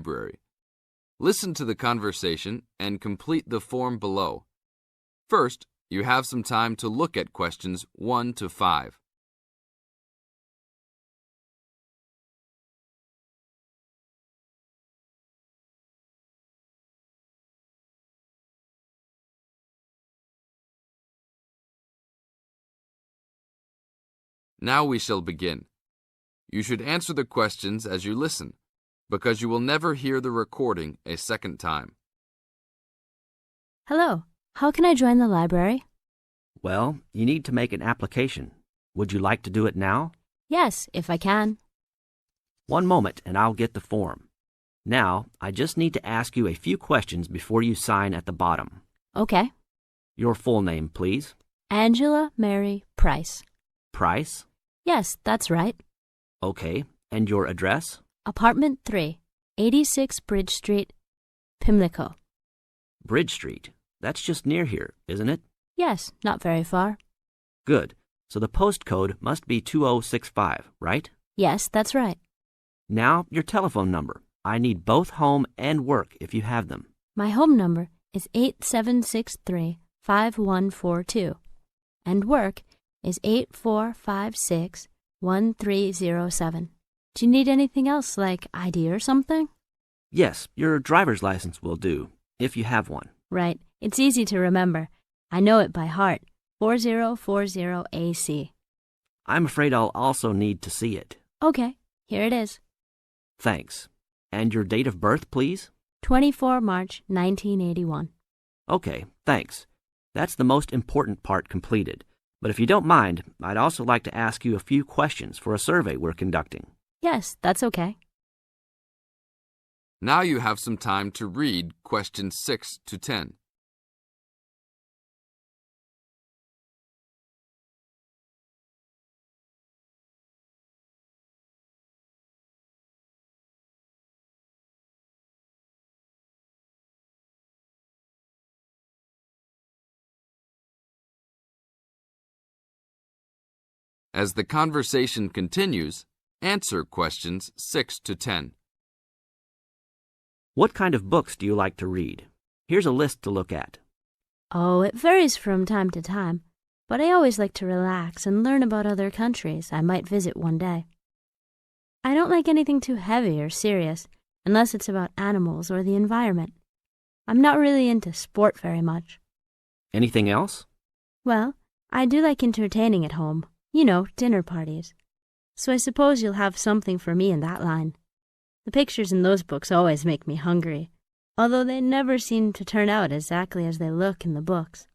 library. Listen to the conversation and complete the form below. First, you have some time to look at questions 1 to 5. Now we shall begin. You should answer the questions as you listen, because you will never hear the recording a second time. Hello, how can I join the library? Well, you need to make an application. Would you like to do it now? Yes, if I can. One moment and I'll get the form. Now, I just need to ask you a few questions before you sign at the bottom. Okay. Your full name, please. Angela Mary Price. Price? Yes, that's right. Okay. And your address? Apartment 3, 86 Bridge Street, Pimlico. Bridge Street. That's just near here, isn't it? Yes, not very far. Good. So the postcode must be 2065, right? Yes, that's right. Now, your telephone number. I need both home and work if you have them. My home number is 8763-5142, and work is 8456-1307. Do you need anything else, like ID or something? Yes, your driver's license will do, if you have one. Right. It's easy to remember. I know it by heart. 4040AC. I'm afraid I'll also need to see it. Okay, here it is. Thanks. And your date of birth, please? 24 March 1981. Okay, thanks. That's the most important part completed. But if you don't mind, I'd also like to ask you a few questions for a survey we're conducting. Yes, that's okay. Now you have some time to read questions 6 to 10. As the conversation continues, answer questions 6 to 10. What kind of books do you like to read? Here's a list to look at. Oh, it varies from time to time, but I always like to relax and learn about other countries I might visit one day. I don't like anything too heavy or serious, unless it's about animals or the environment. I'm not really into sport very much. Anything else? Well, I do like entertaining at home. You know, dinner parties. So I suppose you'll have something for me in that line. The pictures in those books always make me hungry, although they never seem to turn out exactly as they look in the books.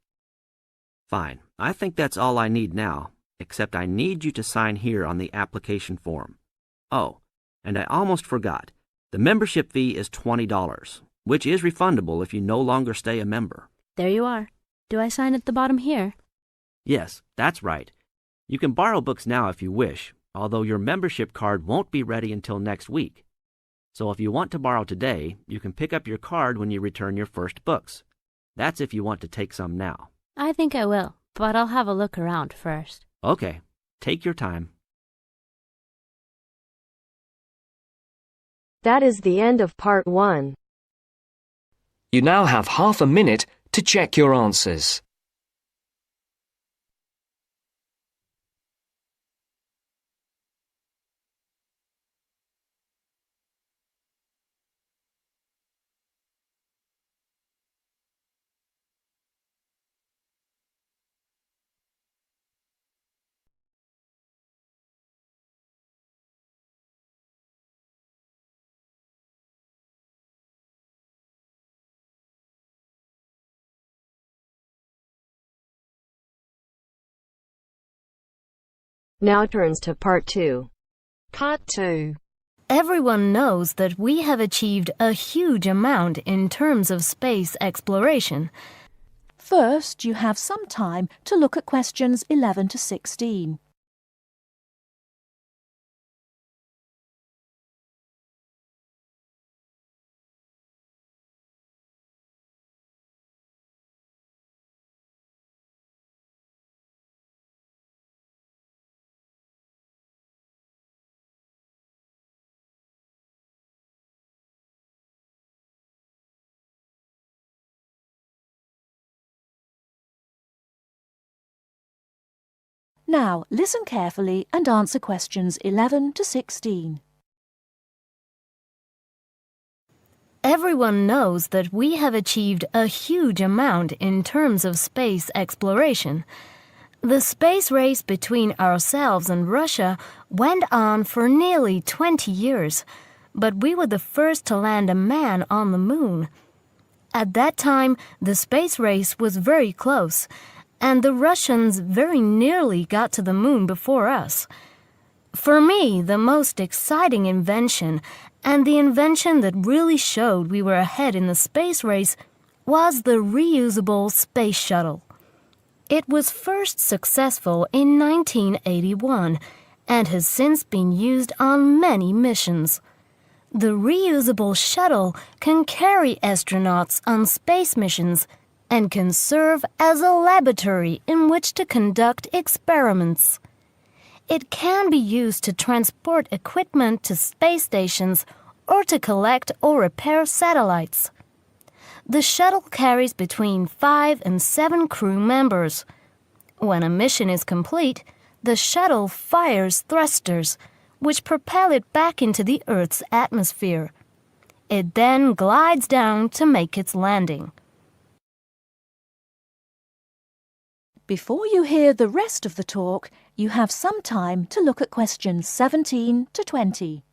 Fine. I think that's all I need now, except I need you to sign here on the application form. Oh, and I almost forgot. The membership fee is $20, which is refundable if you no longer stay a member. There you are. Do I sign at the bottom here? Yes, that's right. You can borrow books now if you wish, although your membership card won't be ready until next week. So if you want to borrow today, you can pick up your card when you return your first books. That's if you want to take some now. I think I will, but I'll have a look around first. Okay, take your time. That is the end of part 1. You now have half a minute to check your answers. Now turns to part 2. Part 2. Everyone knows that we have achieved a huge amount in terms of space exploration. First, you have some time to look at questions 11 to 16. Now, listen carefully and answer questions 11 to 16. Everyone knows that we have achieved a huge amount in terms of space exploration. The space race between ourselves and Russia went on for nearly 20 years, but we were the first to land a man on the moon. At that time, the space race was very close, and the Russians very nearly got to the moon before us. For me, the most exciting invention, and the invention that really showed we were ahead in the space race, was the reusable space shuttle. It was first successful in 1981 and has since been used on many missions. The reusable shuttle can carry astronauts on space missions and can serve as a laboratory in which to conduct experiments. It can be used to transport equipment to space stations or to collect or repair satellites. The shuttle carries between 5 and 7 crew members. When a mission is complete, the shuttle fires thrusters, which propel it back into the Earth's atmosphere. It then glides down to make its landing. Before you hear the rest of the talk, you have some time to look at questions 17 to 20.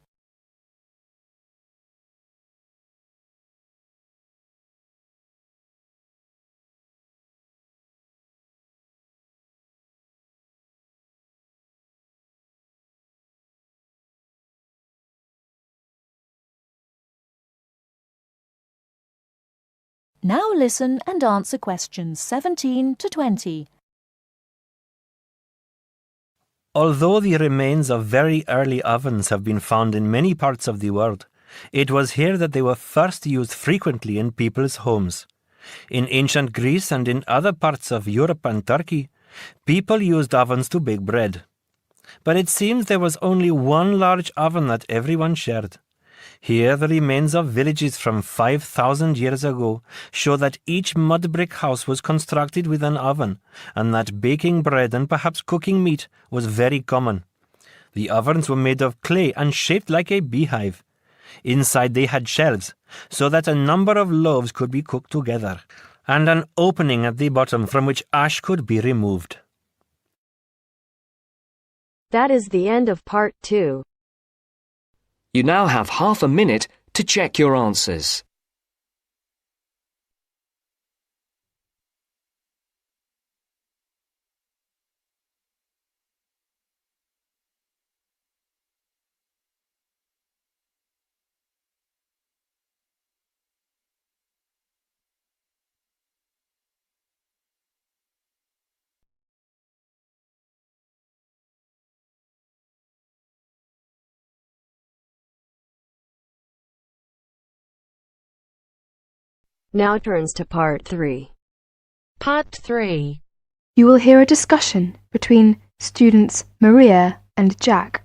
Now listen and answer questions 17 to 20. Although the remains of very early ovens have been found in many parts of the world, it was here that they were first used frequently in people's homes. In ancient Greece and in other parts of Europe and Turkey, people used ovens to bake bread. But it seems there was only one large oven that everyone shared. Here, the remains of villages from 5,000 years ago show that each mud brick house was constructed with an oven, and that baking bread and perhaps cooking meat was very common. The ovens were made of clay and shaped like a beehive. Inside they had shelves, so that a number of loaves could be cooked together, and an opening at the bottom from which ash could be removed. That is the end of part 2. You now have half a minute to check your answers. Now turns to part 3. Part 3. You will hear a discussion between students Maria and Jack.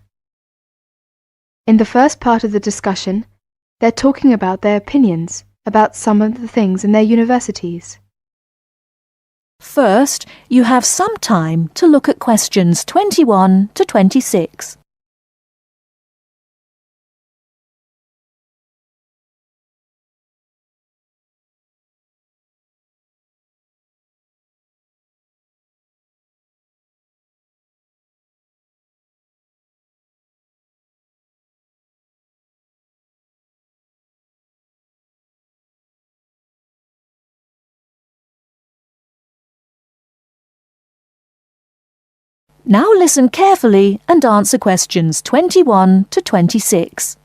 In the first part of the discussion, they're talking about their opinions about some of the things in their universities. First, you have some time to look at questions 21 to 26. Now listen carefully and answer questions 21 to 26.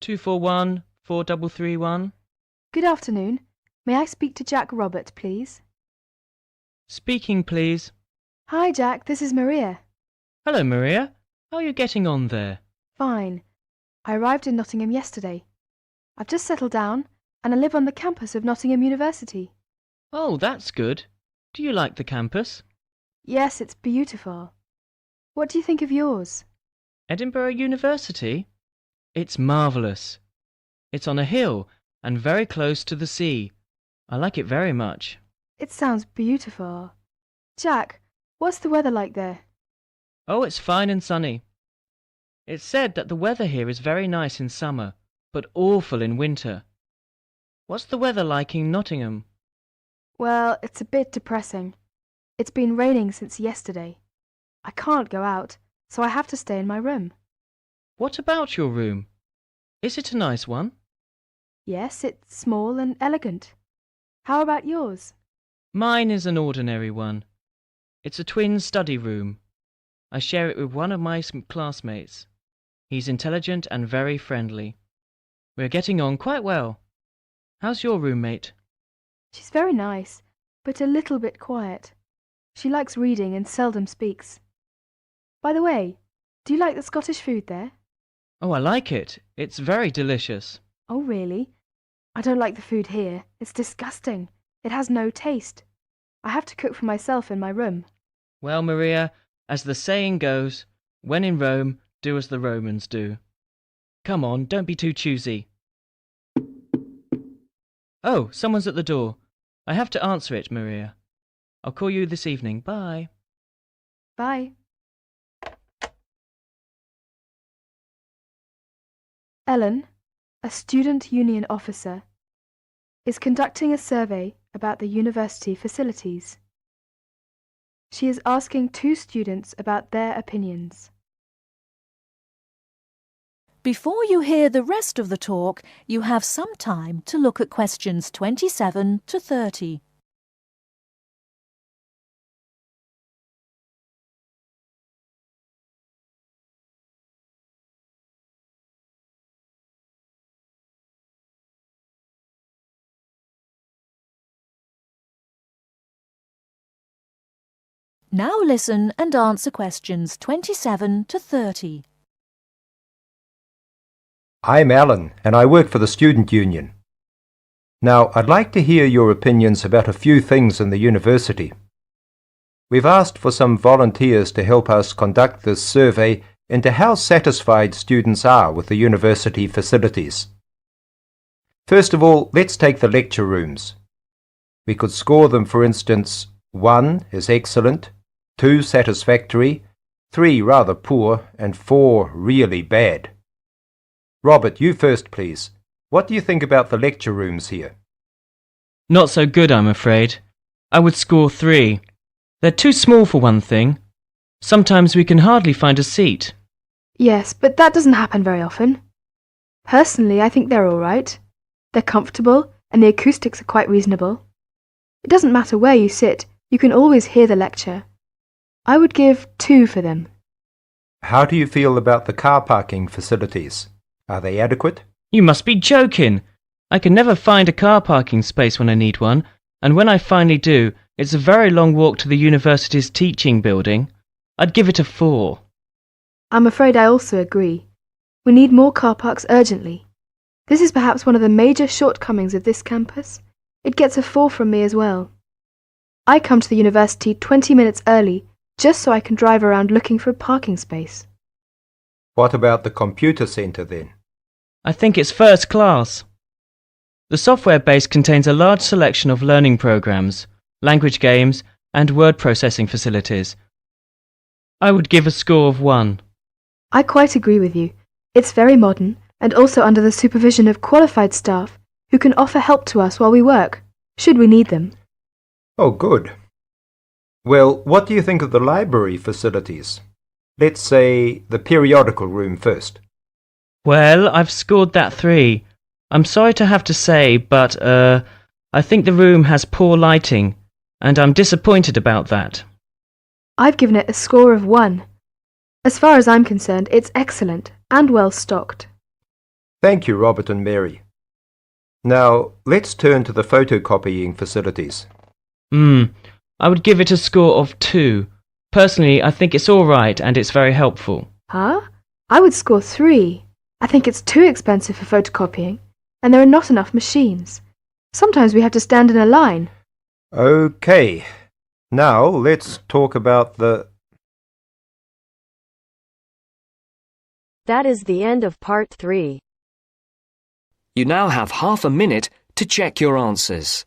Two four one 4331. Good afternoon. May I speak to Jack Robert, please? Speaking, please. Hi, Jack. This is Maria. Hello, Maria. How are you getting on there? Fine. I arrived in Nottingham yesterday. I've just settled down, and I live on the campus of Nottingham University. Oh, that's good. Do you like the campus? Yes, it's beautiful. What do you think of yours? Edinburgh University? It's marvellous. It's on a hill and very close to the sea. I like it very much. It sounds beautiful. Jack, what's the weather like there? Oh, it's fine and sunny. It's said that the weather here is very nice in summer, but awful in winter. What's the weather like in Nottingham? Well, it's a bit depressing. It's been raining since yesterday. I can't go out, so I have to stay in my room. What about your room? Is it a nice one? Yes, it's small and elegant. How about yours? Mine is an ordinary one. It's a twin study room. I share it with one of my classmates. He's intelligent and very friendly. We're getting on quite well. How's your roommate? She's very nice, but a little bit quiet. She likes reading and seldom speaks. By the way, do you like the Scottish food there? Oh, I like it. It's very delicious. Oh, really? I don't like the food here. It's disgusting. It has no taste. I have to cook for myself in my room. Well, Maria, as the saying goes, when in Rome, do as the Romans do. Come on, don't be too choosy. Oh, someone's at the door. I have to answer it, Maria. I'll call you this evening. Bye. Bye. Ellen, a student union officer, is conducting a survey about the university facilities. She is asking 2 students about their opinions. Before you hear the rest of the talk, you have some time to look at questions 27 to 30. Now listen and answer questions 27 to 30. I'm Alan, and I work for the Student Union. Now, I'd like to hear your opinions about a few things in the university. We've asked for some volunteers to help us conduct this survey into how satisfied students are with the university facilities. First of all, let's take the lecture rooms. We could score them, for instance, 1 is excellent, 2 satisfactory, 3 rather poor, and 4 really bad. Robert, you first, please. What do you think about the lecture rooms here? Not so good, I'm afraid. I would score 3. They're too small for one thing. Sometimes we can hardly find a seat. Yes, but that doesn't happen very often. Personally, I think they're all right. They're comfortable, and the acoustics are quite reasonable. It doesn't matter where you sit, you can always hear the lecture. I would give 2 for them. How do you feel about the car parking facilities? Are they adequate? You must be joking. I can never find a car parking space when I need one, and when I finally do, it's a very long walk to the university's teaching building. I'd give it a 4. I'm afraid I also agree. We need more car parks urgently. This is perhaps one of the major shortcomings of this campus. It gets a 4 from me as well. I come to the university 20 minutes early, just so I can drive around looking for a parking space. What about the computer centre then? I think it's first class. The software base contains a large selection of learning programs, language games, and word processing facilities. I would give a score of 1. I quite agree with you. It's very modern, and also under the supervision of qualified staff who can offer help to us while we work, should we need them. Oh, good. Well, what do you think of the library facilities? Let's say the periodical room first. Well, I've scored that 3. I'm sorry to have to say, but, I think the room has poor lighting, and I'm disappointed about that. I've given it a score of 1. As far as I'm concerned, it's excellent and well stocked. Thank you, Robert and Mary. Now, let's turn to the photocopying facilities. I would give it a score of 2. Personally, I think it's all right and it's very helpful. Huh? I would score 3. I think it's too expensive for photocopying, and there are not enough machines. Sometimes we have to stand in a line. Okay. Now, let's talk about the... That is the end of part 3. You now have half a minute to check your answers.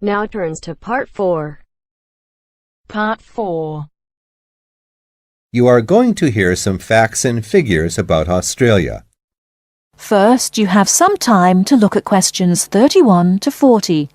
Now turns to Part 4. Part 4. You are going to hear some facts and figures about Australia. First, you have some time to look at questions 31 to 40.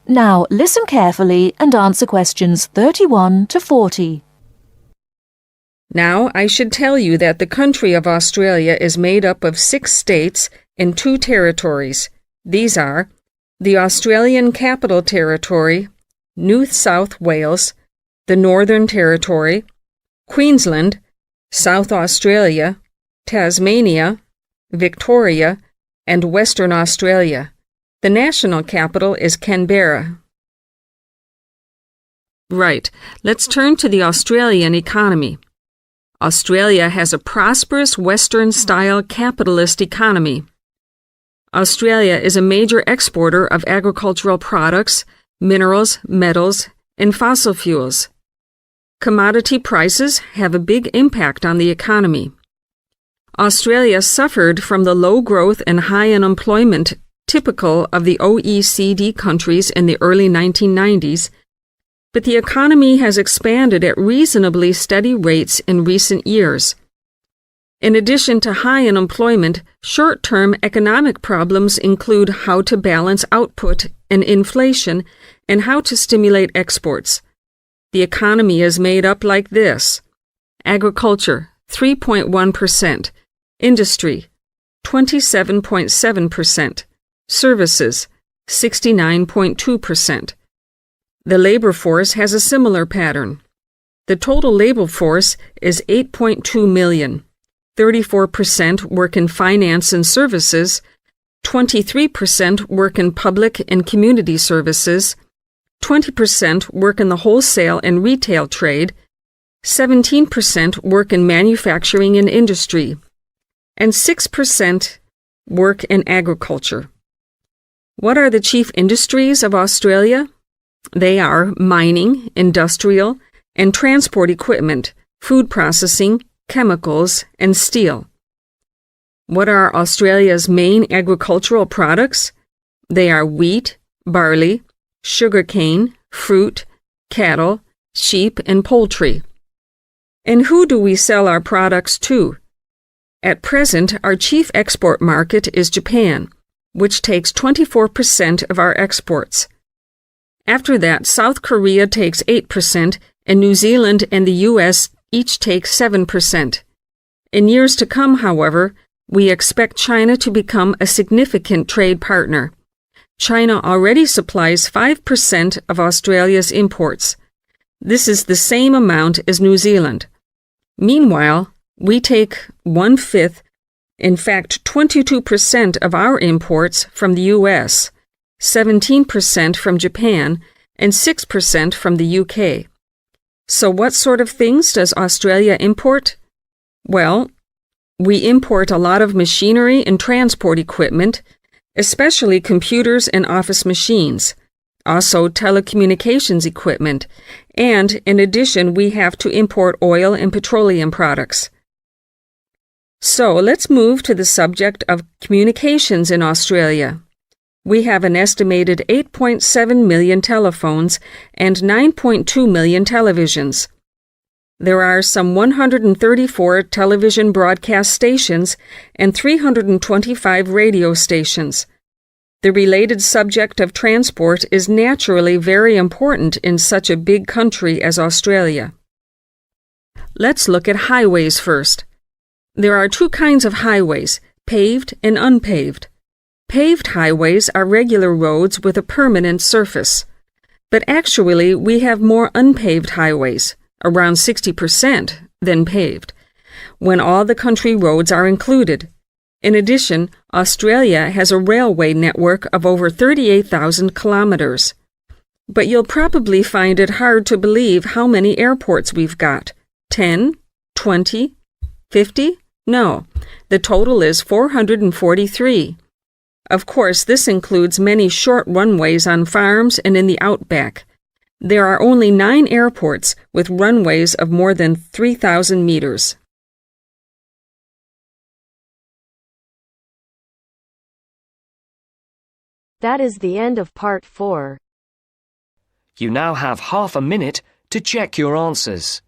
Now listen carefully and answer questions 31 to 40. Now I should tell you that the country of Australia is made up of 6 states and 2 territories. These are the Australian Capital Territory, New South Wales, the Northern Territory, Queensland, South Australia, Tasmania, Victoria, and Western Australia. The national capital is Canberra. Right, let's turn to the Australian economy. Australia has a prosperous Western-style capitalist economy. Australia is a major exporter of agricultural products, minerals, metals, and fossil fuels. Commodity prices have a big impact on the economy. Australia suffered from the low growth and high unemployment typical of the OECD countries in the early 1990s, but the economy has expanded at reasonably steady rates in recent years. In addition to high unemployment, short-term economic problems include how to balance output and inflation and how to stimulate exports. The economy is made up like this: agriculture, 3.1%, industry, 27.7%, services, 69.2%. The labor force has a similar pattern. The total labor force is 8.2 million. 34% work in finance and services, 23% work in public and community services, 20% work in the wholesale and retail trade, 17% work in manufacturing and industry, and 6% work in agriculture. What are the chief industries of Australia? They are mining, industrial, and transport equipment, food processing, chemicals, and steel. What are Australia's main agricultural products? They are wheat, barley, sugarcane, fruit, cattle, sheep, and poultry. And who do we sell our products to? At present, our chief export market is Japan, which takes 24% of our exports. After that, South Korea takes 8%, and New Zealand and the U.S. each take 7%. In years to come, however, we expect China to become a significant trade partner. China already supplies 5% of Australia's imports. This is the same amount as New Zealand. Meanwhile, we take 1/5, in fact 22% of our imports from the U.S., 17% from Japan, and 6% from the UK. So what sort of things does Australia import? Well, we import a lot of machinery and transport equipment, especially computers and office machines, also telecommunications equipment, and in addition we have to import oil and petroleum products. So let's move to the subject of communications in Australia. We have an estimated 8.7 million telephones and 9.2 million televisions. There are some 134 television broadcast stations and 325 radio stations. The related subject of transport is naturally very important in such a big country as Australia. Let's look at highways first. There are two kinds of highways, paved and unpaved. Paved highways are regular roads with a permanent surface. But actually, we have more unpaved highways, around 60%, than paved, when all the country roads are included. In addition, Australia has a railway network of over 38,000 kilometers. But you'll probably find it hard to believe how many airports we've got. 10? 20? 50? No, the total is 443. Of course, this includes many short runways on farms and in the outback. There are only 9 airports with runways of more than 3,000 meters. That is the end of part 4. You now have half a minute to check your answers.